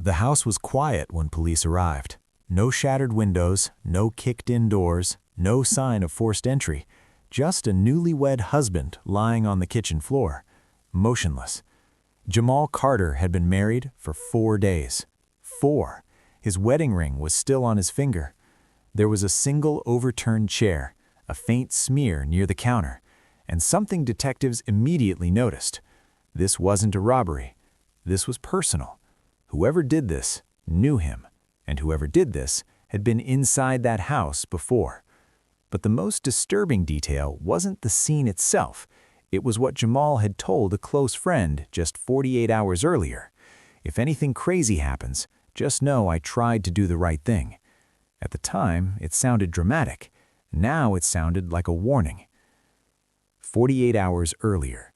The house was quiet when police arrived. No shattered windows, no kicked-in doors, no sign of forced entry. Just a newlywed husband lying on the kitchen floor, motionless. Jamal Carter had been married for 4 days. 4. His wedding ring was still on his finger. There was a single overturned chair, a faint smear near the counter, and something detectives immediately noticed. This wasn't a robbery. This was personal. Whoever did this knew him, and whoever did this had been inside that house before. But the most disturbing detail wasn't the scene itself. It was what Jamal had told a close friend just 48 hours earlier. "If anything crazy happens, just know I tried to do the right thing." At the time, it sounded dramatic. Now it sounded like a warning. 48 hours earlier.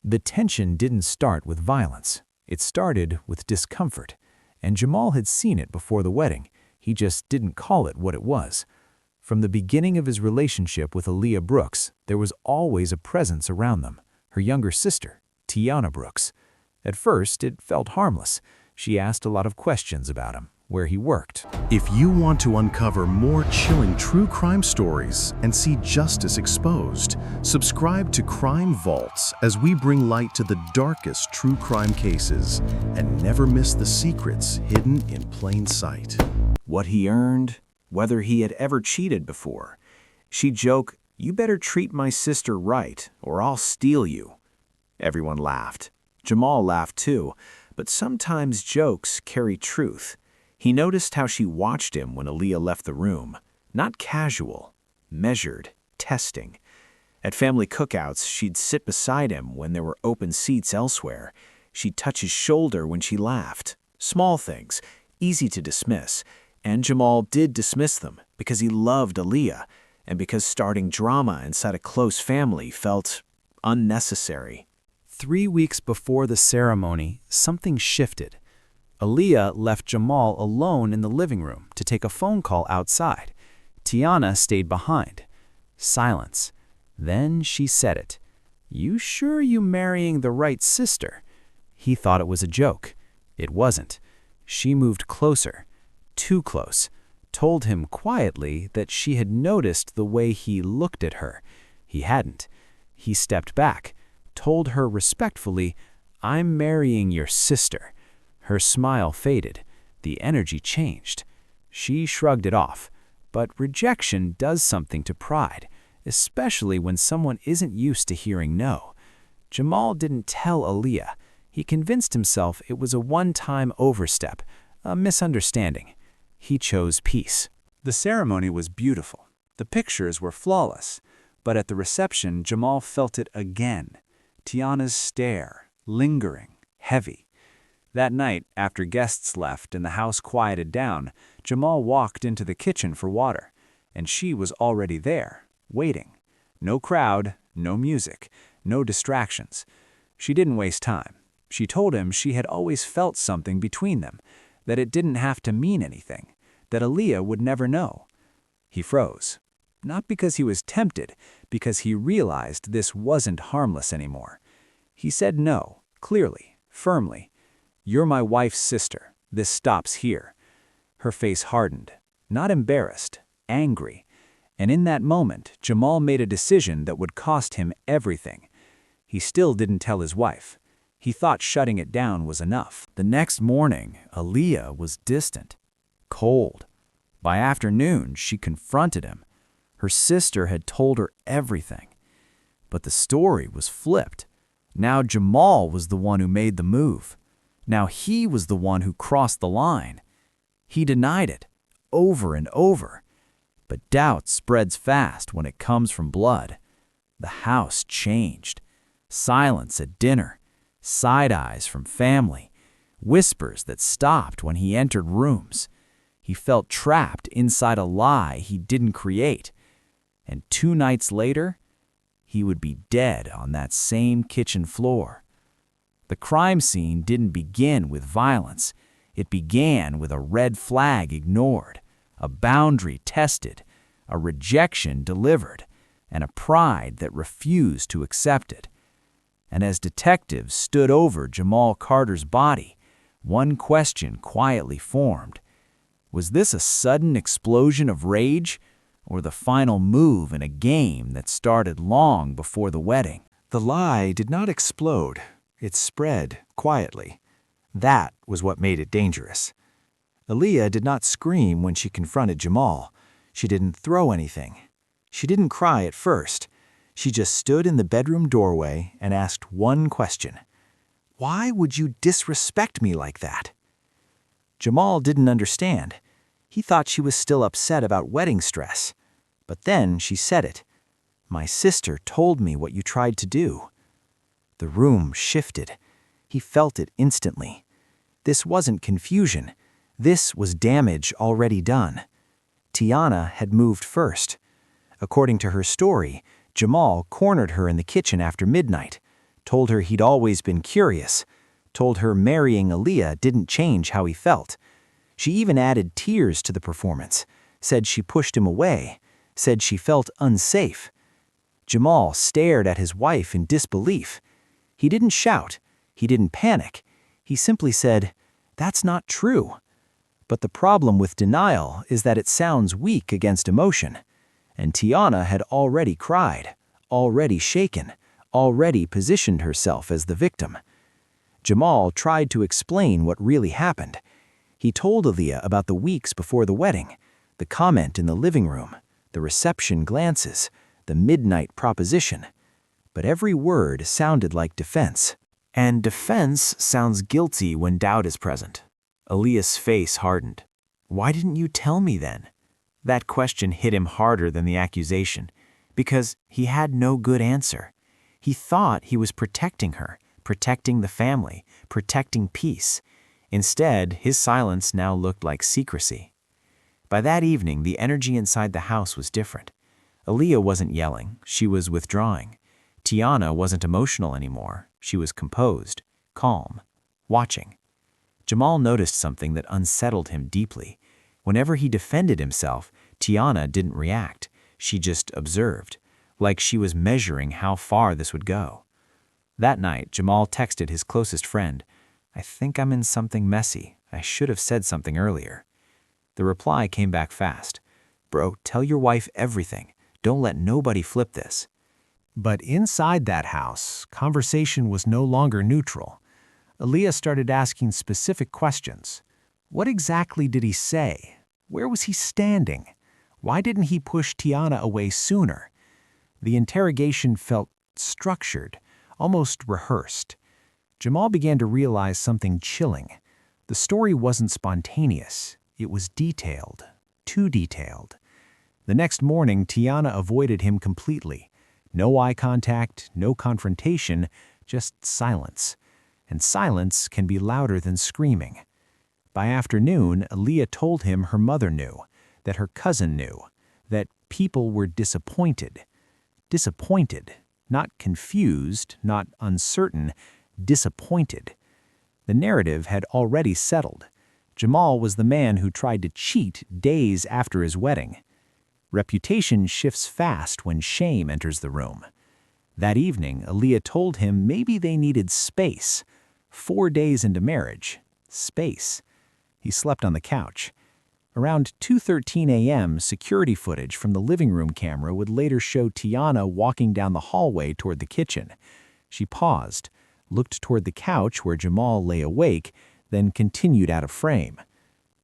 The tension didn't start with violence. It started with discomfort, and Jamal had seen it before the wedding. He just didn't call it what it was. From the beginning of his relationship with Aaliyah Brooks, there was always a presence around them, her younger sister, Tiana Brooks. At first, it felt harmless. She asked a lot of questions about him, where he worked. If you want to uncover more chilling true crime stories and see justice exposed, subscribe to Crime Vaults as we bring light to the darkest true crime cases and never miss the secrets hidden in plain sight. What he earned, whether he had ever cheated before. She'd joke, "You better treat my sister right, or I'll steal you." Everyone laughed. Jamal laughed too, but sometimes jokes carry truth. He noticed how she watched him when Aaliyah left the room. Not casual, measured, testing. At family cookouts, she'd sit beside him when there were open seats elsewhere. She'd touch his shoulder when she laughed. Small things, easy to dismiss. And Jamal did dismiss them because he loved Aaliyah and because starting drama inside a close family felt unnecessary. 3 weeks before the ceremony, something shifted. Aaliyah left Jamal alone in the living room to take a phone call outside. Tiana stayed behind. Silence. Then she said it. "You sure you marrying the right sister?" He thought it was a joke. It wasn't. She moved closer. Too close, told him quietly that she had noticed the way he looked at her. He hadn't. He stepped back, told her respectfully, "I'm marrying your sister." Her smile faded. The energy changed. She shrugged it off. But rejection does something to pride, especially when someone isn't used to hearing no. Jamal didn't tell Aaliyah. He convinced himself it was a one-time overstep, a misunderstanding. He chose peace. The ceremony was beautiful. The pictures were flawless. But at the reception, Jamal felt it again. Tiana's stare, lingering, heavy. That night, after guests left and the house quieted down, Jamal walked into the kitchen for water. And she was already there, waiting. No crowd, no music, no distractions. She didn't waste time. She told him she had always felt something between them, that it didn't have to mean anything, that Aaliyah would never know. He froze. Not because he was tempted, because he realized this wasn't harmless anymore. He said no, clearly, firmly. "You're my wife's sister. This stops here." Her face hardened, not embarrassed, angry. And in that moment, Jamal made a decision that would cost him everything. He still didn't tell his wife. He thought shutting it down was enough. The next morning, Aaliyah was distant, cold. By afternoon, she confronted him. Her sister had told her everything. But the story was flipped. Now Jamal was the one who made the move. Now he was the one who crossed the line. He denied it, over and over. But doubt spreads fast when it comes from blood. The house changed. Silence at dinner. Side eyes from family. Whispers that stopped when he entered rooms. He felt trapped inside a lie he didn't create. And 2 nights later, he would be dead on that same kitchen floor. The crime scene didn't begin with violence. It began with a red flag ignored, a boundary tested, a rejection delivered, and a pride that refused to accept it. And as detectives stood over Jamal Carter's body, One question quietly formed. Was this a sudden explosion of rage, or the final move in a game that started long before the wedding? The lie did not explode. It spread quietly. That was what made it dangerous. Aaliyah did not scream when she confronted Jamal. She didn't throw anything. She didn't cry at first. She just stood in the bedroom doorway and asked one question. "Why would you disrespect me like that?" Jamal didn't understand. He thought she was still upset about wedding stress. But then she said it. "My sister told me what you tried to do." The room shifted. He felt it instantly. This wasn't confusion. This was damage already done. Tiana had moved first. According to her story, Jamal cornered her in the kitchen after midnight, told her he'd always been curious, told her marrying Aaliyah didn't change how he felt. She even added tears to the performance, said she pushed him away, said she felt unsafe. Jamal stared at his wife in disbelief. He didn't shout. He didn't panic. He simply said, "That's not true." But the problem with denial is that it sounds weak against emotion. And Tiana had already cried, already shaken, already positioned herself as the victim. Jamal tried to explain what really happened. He told Aaliyah about the weeks before the wedding, the comment in the living room, the reception glances, the midnight proposition. But every word sounded like defense. And defense sounds guilty when doubt is present. Aaliyah's face hardened. "Why didn't you tell me then?" That question hit him harder than the accusation, because he had no good answer. He thought he was protecting her, protecting the family, protecting peace. Instead, his silence now looked like secrecy. By that evening, the energy inside the house was different. Aaliyah wasn't yelling, she was withdrawing. Tiana wasn't emotional anymore, she was composed, calm, watching. Jamal noticed something that unsettled him deeply. Whenever he defended himself, Tiana didn't react. She just observed, like she was measuring how far this would go. That night, Jamal texted his closest friend, "I think I'm in something messy. I should have said something earlier." The reply came back fast. "Bro, tell your wife everything. Don't let nobody flip this." But inside that house, conversation was no longer neutral. Aaliyah started asking specific questions. What exactly did he say? Where was he standing? Why didn't he push Tiana away sooner? The interrogation felt structured, almost rehearsed. Jamal began to realize something chilling. The story wasn't spontaneous. It was detailed, too detailed. The next morning, Tiana avoided him completely. No eye contact, no confrontation, just silence. And silence can be louder than screaming. By afternoon, Aaliyah told him her mother knew, that her cousin knew, that people were disappointed. Disappointed, not confused, not uncertain, disappointed. The narrative had already settled. Jamal was the man who tried to cheat days after his wedding. Reputation shifts fast when shame enters the room. That evening, Aaliyah told him maybe they needed space. 4 days into marriage, space. He slept on the couch. Around 2:13 a.m., security footage from the living room camera would later show Tiana walking down the hallway toward the kitchen. She paused, looked toward the couch where Jamal lay awake, then continued out of frame.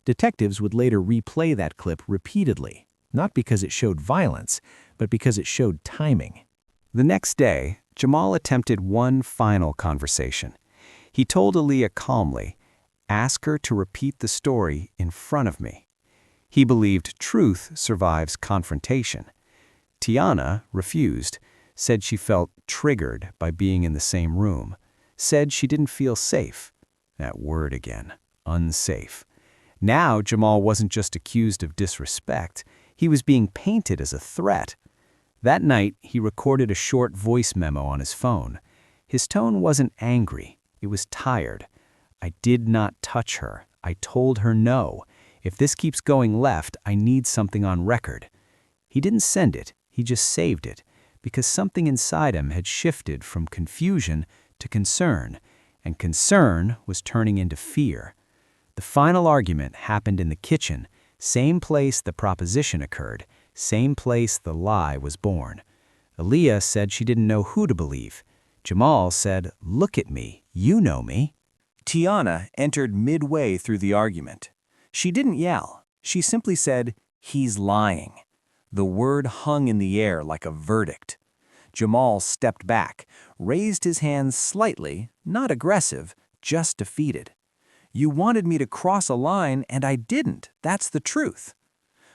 Detectives would later replay that clip repeatedly, not because it showed violence, but because it showed timing. The next day, Jamal attempted one final conversation. He told Aaliyah calmly, "Ask her to repeat the story in front of me." He believed truth survives confrontation. Tiana refused, said she felt triggered by being in the same room, said she didn't feel safe. That word again, unsafe. Now Jamal wasn't just accused of disrespect, he was being painted as a threat. That night, he recorded a short voice memo on his phone. His tone wasn't angry, it was tired. "I did not touch her. I told her no. If this keeps going left, I need something on record." He didn't send it, he just saved it, because something inside him had shifted from confusion to concern, and concern was turning into fear. The final argument happened in the kitchen, same place the proposition occurred, same place the lie was born. Aaliyah said she didn't know who to believe. Jamal said, "Look at me, you know me." Tiana entered midway through the argument. She didn't yell. She simply said, "He's lying." The word hung in the air like a verdict. Jamal stepped back, raised his hands slightly, not aggressive, just defeated. "You wanted me to cross a line, and I didn't. That's the truth."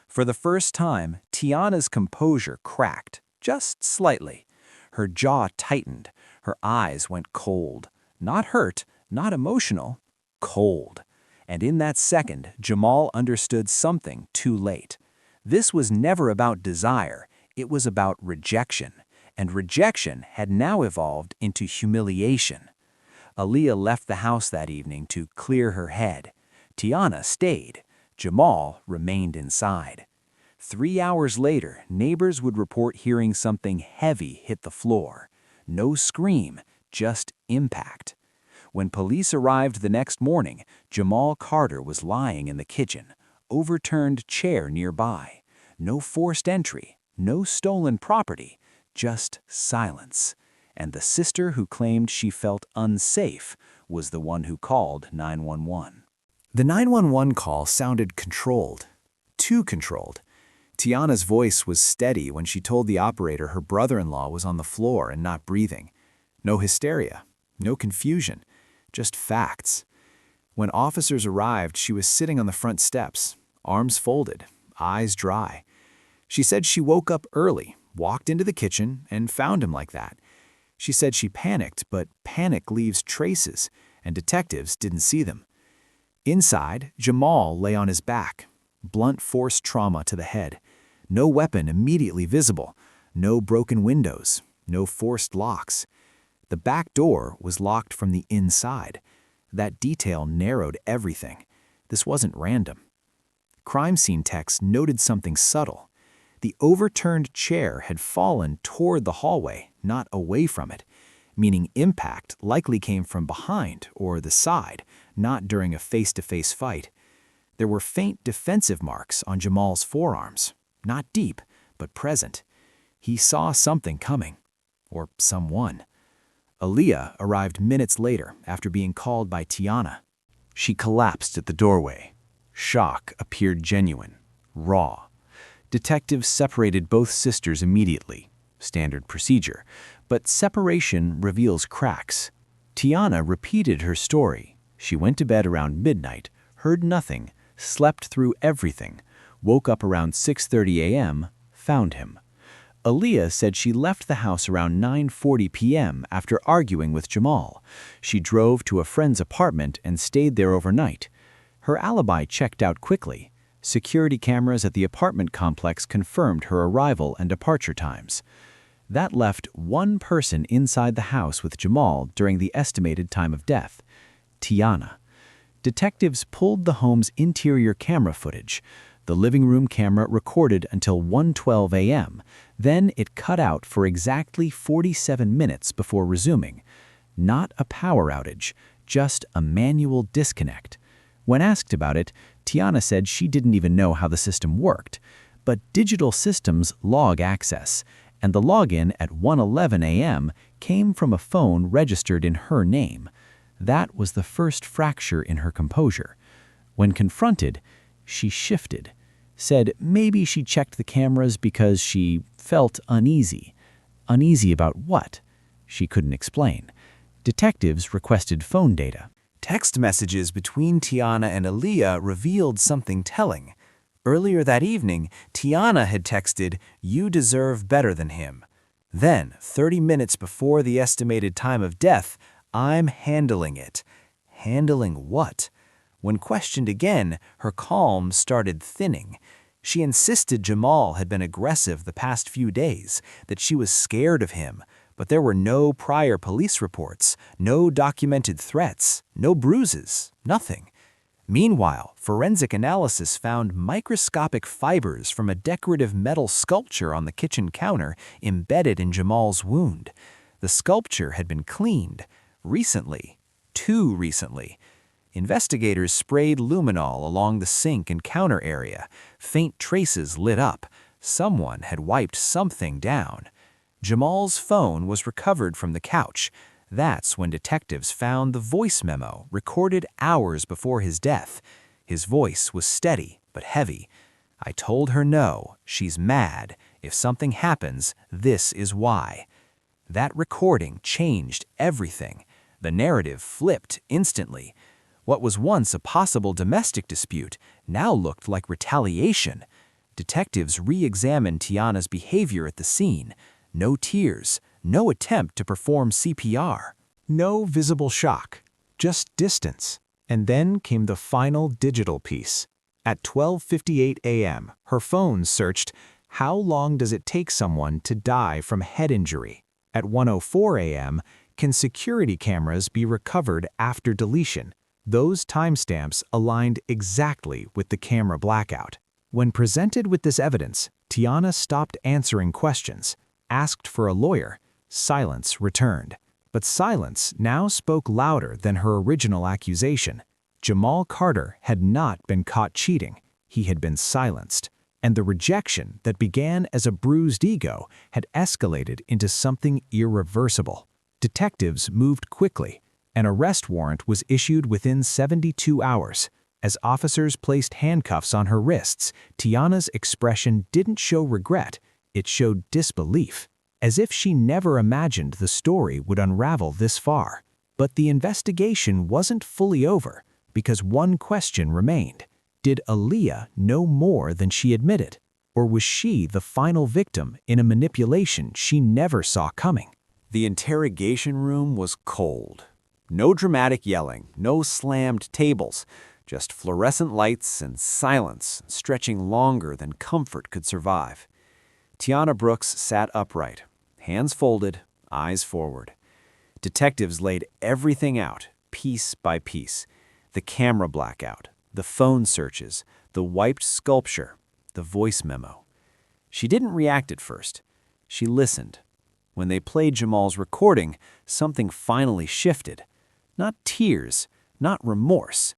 For the first time, Tiana's composure cracked, just slightly. Her jaw tightened. Her eyes went cold. Not hurt, not emotional, cold. And in that second, Jamal understood something too late. This was never about desire. It was about rejection. And rejection had now evolved into humiliation. Aaliyah left the house that evening to clear her head. Tiana stayed. Jamal remained inside. 3 hours later, neighbors would report hearing something heavy hit the floor. No scream, just impact. When police arrived the next morning, Jamal Carter was lying in the kitchen, overturned chair nearby. No forced entry, no stolen property, just silence. And the sister who claimed she felt unsafe was the one who called 911. The 911 call sounded controlled, too controlled. Tiana's voice was steady when she told the operator her brother-in-law was on the floor and not breathing. No hysteria, no confusion, just facts. When officers arrived, she was sitting on the front steps, arms folded, eyes dry. She said she woke up early, walked into the kitchen, and found him like that. She said she panicked, but panic leaves traces, and detectives didn't see them. Inside, Jamal lay on his back, blunt force trauma to the head. No weapon immediately visible, no broken windows, no forced locks. The back door was locked from the inside. That detail narrowed everything. This wasn't random. Crime scene techs noted something subtle. The overturned chair had fallen toward the hallway, not away from it, meaning impact likely came from behind or the side, not during a face-to-face fight. There were faint defensive marks on Jamal's forearms, not deep, but present. He saw something coming, or someone. Aaliyah arrived minutes later after being called by Tiana. She collapsed at the doorway. Shock appeared genuine, raw. Detectives separated both sisters immediately, standard procedure, but separation reveals cracks. Tiana repeated her story. She went to bed around midnight, heard nothing, slept through everything, woke up around 6:30 a.m., found him. Aaliyah said she left the house around 9:40 p.m. after arguing with Jamal. She drove to a friend's apartment and stayed there overnight. Her alibi checked out quickly. Security cameras at the apartment complex confirmed her arrival and departure times. That left one person inside the house with Jamal during the estimated time of death, Tiana. Detectives pulled the home's interior camera footage. The living room camera recorded until 1:12 a.m., then it cut out for exactly 47 minutes before resuming. Not a power outage, just a manual disconnect. When asked about it, Tiana said she didn't even know how the system worked. But digital systems log access, and the login at 1:11 a.m. came from a phone registered in her name. That was the first fracture in her composure. When confronted, she shifted, said maybe she checked the cameras because she felt uneasy. Uneasy about what? She couldn't explain. Detectives requested phone data. Text messages between Tiana and Aaliyah revealed something telling. Earlier that evening, Tiana had texted, "You deserve better than him." Then, 30 minutes before the estimated time of death, "I'm handling it." Handling what? When questioned again, her calm started thinning. She insisted Jamal had been aggressive the past few days, that she was scared of him, but there were no prior police reports, no documented threats, no bruises, nothing. Meanwhile, forensic analysis found microscopic fibers from a decorative metal sculpture on the kitchen counter embedded in Jamal's wound. The sculpture had been cleaned, recently, 2 recently. Investigators sprayed luminol along the sink and counter area. Faint traces lit up. Someone had wiped something down. Jamal's phone was recovered from the couch. That's when detectives found the voice memo recorded hours before his death. His voice was steady but heavy. "I told her no, she's mad. If something happens, this is why." That recording changed everything. The narrative flipped instantly. What was once a possible domestic dispute now looked like retaliation. Detectives re-examined Tiana's behavior at the scene. No tears, no attempt to perform CPR. No visible shock, just distance. And then came the final digital piece. At 12:58 a.m., her phone searched, "How long does it take someone to die from head injury?" At 1:04 a.m., "Can security cameras be recovered after deletion?" Those timestamps aligned exactly with the camera blackout. When presented with this evidence, Tiana stopped answering questions, asked for a lawyer. Silence returned. But silence now spoke louder than her original accusation. Jamal Carter had not been caught cheating. He had been silenced. And the rejection that began as a bruised ego had escalated into something irreversible. Detectives moved quickly. An arrest warrant was issued within 72 hours. As officers placed handcuffs on her wrists, Tiana's expression didn't show regret, it showed disbelief, as if she never imagined the story would unravel this far. But the investigation wasn't fully over, because one question remained. Did Aaliyah know more than she admitted? Or was she the final victim in a manipulation she never saw coming? The interrogation room was cold. No dramatic yelling, no slammed tables, just fluorescent lights and silence stretching longer than comfort could survive. Tiana Brooks sat upright, hands folded, eyes forward. Detectives laid everything out, piece by piece. The camera blackout, the phone searches, the wiped sculpture, the voice memo. She didn't react at first. She listened. When they played Jamal's recording, something finally shifted. Not tears, not remorse.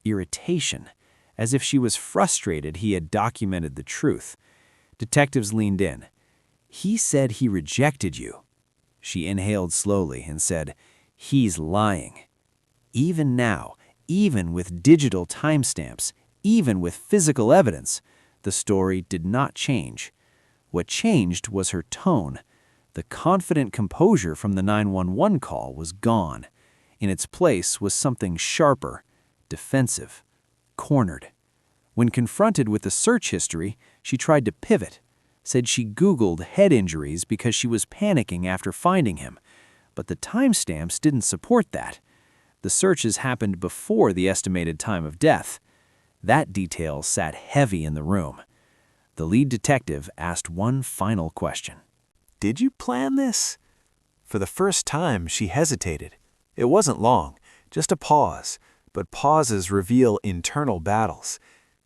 Irritation, as if she was frustrated he had documented the truth. Detectives leaned in. "He said he rejected you." She inhaled slowly and said, "He's lying." Even now, even with digital timestamps, even with physical evidence, the story did not change. What changed was her tone. The confident composure from the 911 call was gone. In its place was something sharper, defensive, cornered. When confronted with the search history, she tried to pivot, said she Googled head injuries because she was panicking after finding him. But the timestamps didn't support that. The searches happened before the estimated time of death. That detail sat heavy in the room. The lead detective asked one final question. "Did you plan this?" For the first time, she hesitated. It wasn't long, just a pause, but pauses reveal internal battles.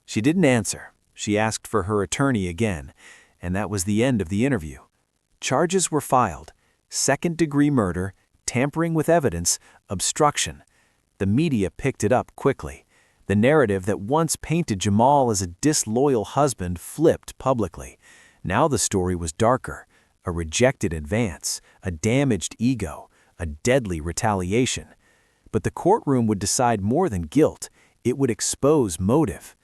She didn't answer. She asked for her attorney again, and that was the end of the interview. Charges were filed: second-degree murder, tampering with evidence, obstruction. The media picked it up quickly. The narrative that once painted Jamal as a disloyal husband flipped publicly. Now the story was darker: a rejected advance, a damaged ego, a deadly retaliation. But the courtroom would decide more than guilt. It would expose motive.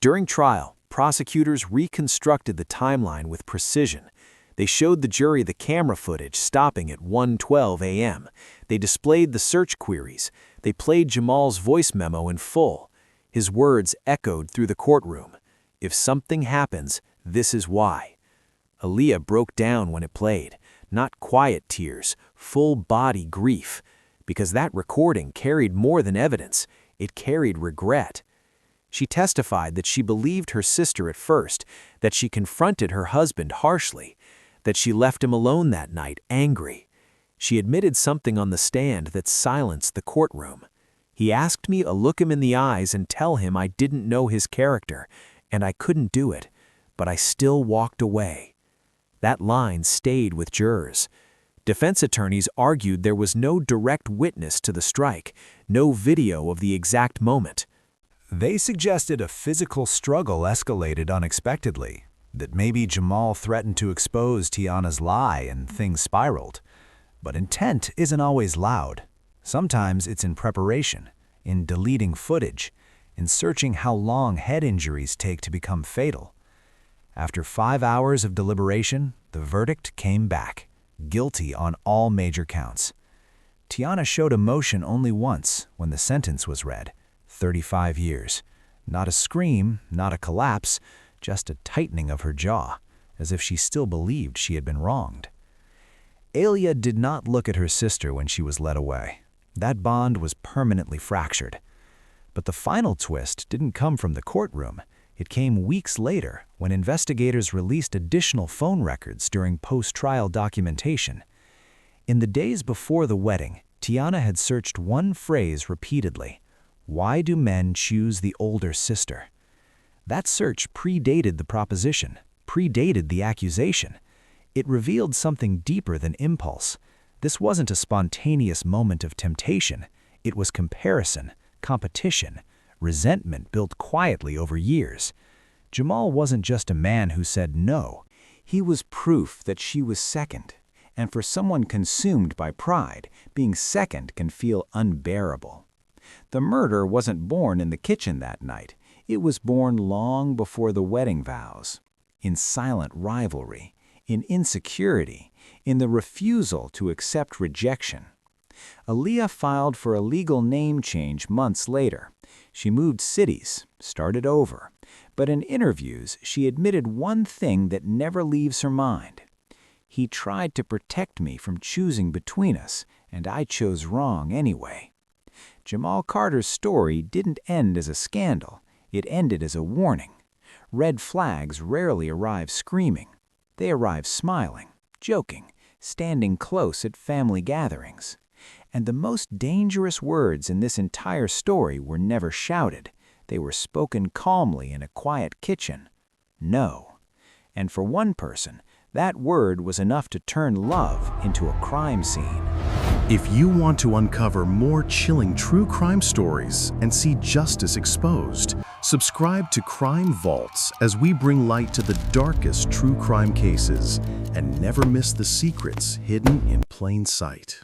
During trial, prosecutors reconstructed the timeline with precision. They showed the jury the camera footage stopping at 1:12 a.m. They displayed the search queries. They played Jamal's voice memo in full. His words echoed through the courtroom. "If something happens, this is why." Aaliyah broke down when it played. Not quiet tears, full-body grief. Because that recording carried more than evidence. It carried regret. She testified that she believed her sister at first, that she confronted her husband harshly, that she left him alone that night angry. She admitted something on the stand that silenced the courtroom. "He asked me to look him in the eyes and tell him I didn't know his character, and I couldn't do it, but I still walked away." That line stayed with jurors. Defense attorneys argued there was no direct witness to the strike, no video of the exact moment. They suggested a physical struggle escalated unexpectedly, that maybe Jamal threatened to expose Tiana's lie and things spiraled. But intent isn't always loud. Sometimes it's in preparation, in deleting footage, in searching how long head injuries take to become fatal. After 5 hours of deliberation, the verdict came back, guilty on all major counts. Tiana showed emotion only once when the sentence was read, 35 years. Not a scream, not a collapse, just a tightening of her jaw, as if she still believed she had been wronged. Alia did not look at her sister when she was led away. That bond was permanently fractured. But the final twist didn't come from the courtroom. It came weeks later when investigators released additional phone records during post-trial documentation. In the days before the wedding, Tiana had searched one phrase repeatedly: "Why do men choose the older sister?" That search predated the proposition, predated the accusation. It revealed something deeper than impulse. This wasn't a spontaneous moment of temptation. It was comparison, competition, resentment built quietly over years. Jamal wasn't just a man who said no. He was proof that she was second. And for someone consumed by pride, being second can feel unbearable. The murder wasn't born in the kitchen that night. It was born long before the wedding vows. In silent rivalry, in insecurity, in the refusal to accept rejection. Alia filed for a legal name change months later. She moved cities, started over. But in interviews, she admitted one thing that never leaves her mind. "He tried to protect me from choosing between us, and I chose wrong anyway." Jamal Carter's story didn't end as a scandal. It ended as a warning. Red flags rarely arrive screaming. They arrive smiling, joking, standing close at family gatherings. And the most dangerous words in this entire story were never shouted. They were spoken calmly in a quiet kitchen. No. And for one person, that word was enough to turn love into a crime scene. If you want to uncover more chilling true crime stories and see justice exposed, subscribe to Crime Vaults as we bring light to the darkest true crime cases and never miss the secrets hidden in plain sight.